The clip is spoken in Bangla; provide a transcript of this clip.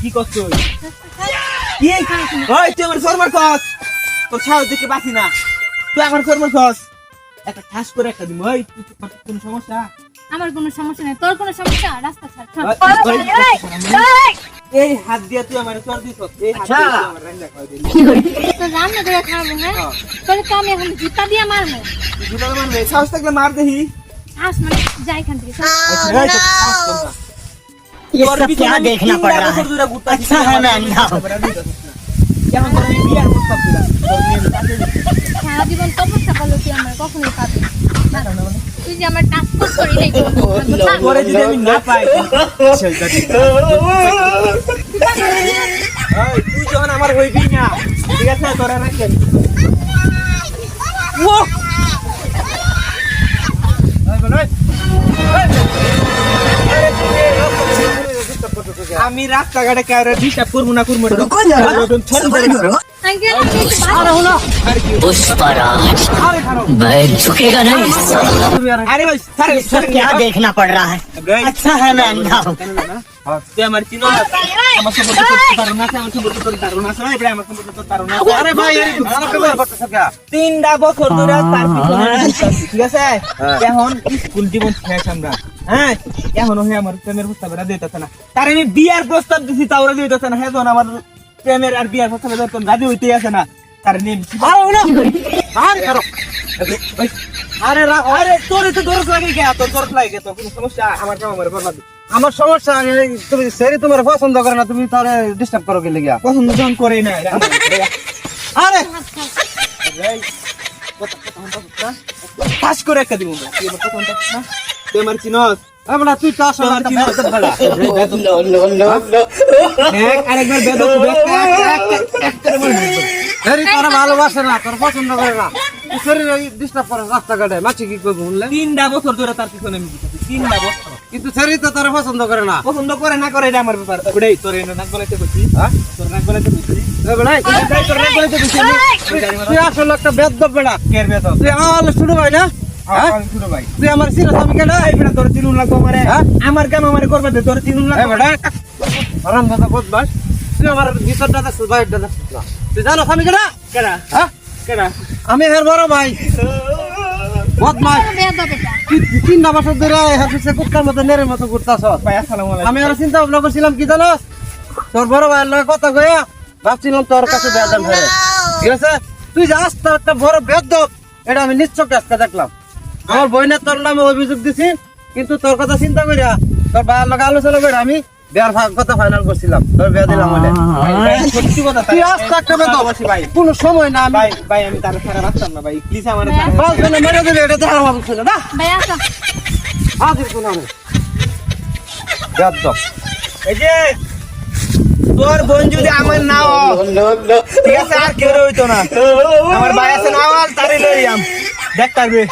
কি করছ তুই আমার সরমার খস তোর সাহস দেখে বাঁচি না তুই আমার সরমার খস একটা ঠাস করে একটা দিব কোন সমস্যা আমার কোনো সমস্যা নেই তোর কোনো সমস্যা রাস্তা ছাড় এই হাত দিয়ে তুই আমার চর দিছ এই হাত দিয়ে আমার রান্না খাওয়া দিলি তো রান্না করে খাবো হ্যাঁ তোরে তো আমি এখন জুতা দিয়ে মারবো জুতা মারবে সাহস থাকলে মার দেহি আস মানে যাই এখান থেকে ये सब क्या देखना पड़ रहा है अच्छा है मैं अंधा हूँ সারা জীবন তপস্যা করলো তুই আমার কখনোই পাবি তুই যে আমার টাচ করি নাই তোরে যদি আমি না পাই তুই যখন আমার হইবি না ঠিক আছে তোরা রাখেন আমি রাস্তাঘাটে কারে ডিস্টার্ব করব না मैं झुकेगा नहीं আরে ভাই ये सब क्या देखना पड़ रहा है अच्छा है मैं अंधा हूँ তুই আমার চিনো আমার সম্পর্কে তোর ধারণা আছে আমার সম্পর্কে তোর ধারণা আছে ভাই আমার সম্পর্কে তোর ধারণা আছে আরে ভাই আমার কেমন করতেছ কে তিনটা বছর ধরে তার পিছনে ঠিক আছে এখন স্কুল জীবন শেষ আমরা হ্যাঁ এখন হয়ে আমার প্রেমের প্রস্তাবটা দিতেছ না তার আমি বিয়ার প্রস্তাব দিছি তাওরা দিতেছ না হ্যাঁ আমার প্রেমের আর বিয়ার প্রস্তাবে তো রাজি হইতেই আছে না তার নেম আরে করো আরে আরে তোর তো দরজ লাগে কে তোর দরজ লাগে তো কোনো সমস্যা আমার কাম আমার বরবাদ আমার সমস্যা তুমি সেরি তোমার পছন্দ করে না তুমি তারে ডিস্টার্ব করো কি লাগিয়া পছন্দ যখন করে না আরে পাস করে একটা দিব তুই আমার পছন্দ না তুই আমার চিনস আমরা তুই তো আসলে একটা বেদব ভাড়া আরেকবার বেদব সেরি তোরা ভালোবাসে না তোর পছন্দ করে না তুই সেরি ডিস্টার্ব করে রাস্তাঘাটে মাছি কি করবো বললে 3টা বছর ধরে তার পিছনে আমি দিতেছি 3টা বছর কিন্তু সেরি তো তোরা পছন্দ করে না পছন্দ করে না করে এটা আমার ব্যাপার ওটাই তোর এনে নাক গলাইতে কইছি হ্যাঁ তোর নাক গলাইতে কইছি তোর নাক গলাইতে কইছি তুই আসলে একটা বেদব বেড়া কের বেদব তুই আমার শুরু ভাই না আমি ছোট ভাই তুই আমার সিরিয়াস আমি কেন এই বেটা তোর 3 লাখ আমারে আমার কাম আমারে করবে দে তোর 3 লাখ বেড়া আরাম দাদা বদমাস তুই আমার ভিতরটা দেখছিস বাইরটা দেখছিস না তুই জানো আমি কেন কেডা হ্যাঁ কেডা আমি এর বড় ভাই বদমাস তুই 3 বছর ধরে এর পিছে কুত্তার মতো নেরের মতো ঘুরতাছ ভাই আসসালামু আলাইকুম আমি আর চিন্তা ভাবনা করছিলাম কি জানো তোর বড় ভাইয়ের লগে কথা কইয়া ভাবছিলাম তোর কাছে বেদম ধরে ঠিক আছে তুই যে আস্তে একটা বড় বেদব এটা আমি নিশ্চয় আজকে দেখলাম আমার বইনের তোর নামে অভিযোগ দিছি কিন্তু তোর কথা চিন্তা করিয়া তোর ভাইয়ের লগে আলোচনা করে আমি বিয়ার কথা ফাইনাল করছিলাম তোর বিয়া দিলাম বলে সত্যি কথা তুই আস্তে একটা বেদব ভাই কোন সময় না আমি ভাই ভাই আমি তার ছাড়া রাখতাম না ভাই প্লিজ আমার বাস বলে মেরে দিলে এটা তো আমার বুঝছিল না ভাই আসো হাজির কোন আমি বেদব এই যে তোর বোন যদি আমার না ঠিক আছে আর কেউ হইতো না আমার ভাই আছে না তারই লইয়াম দেখ পারবে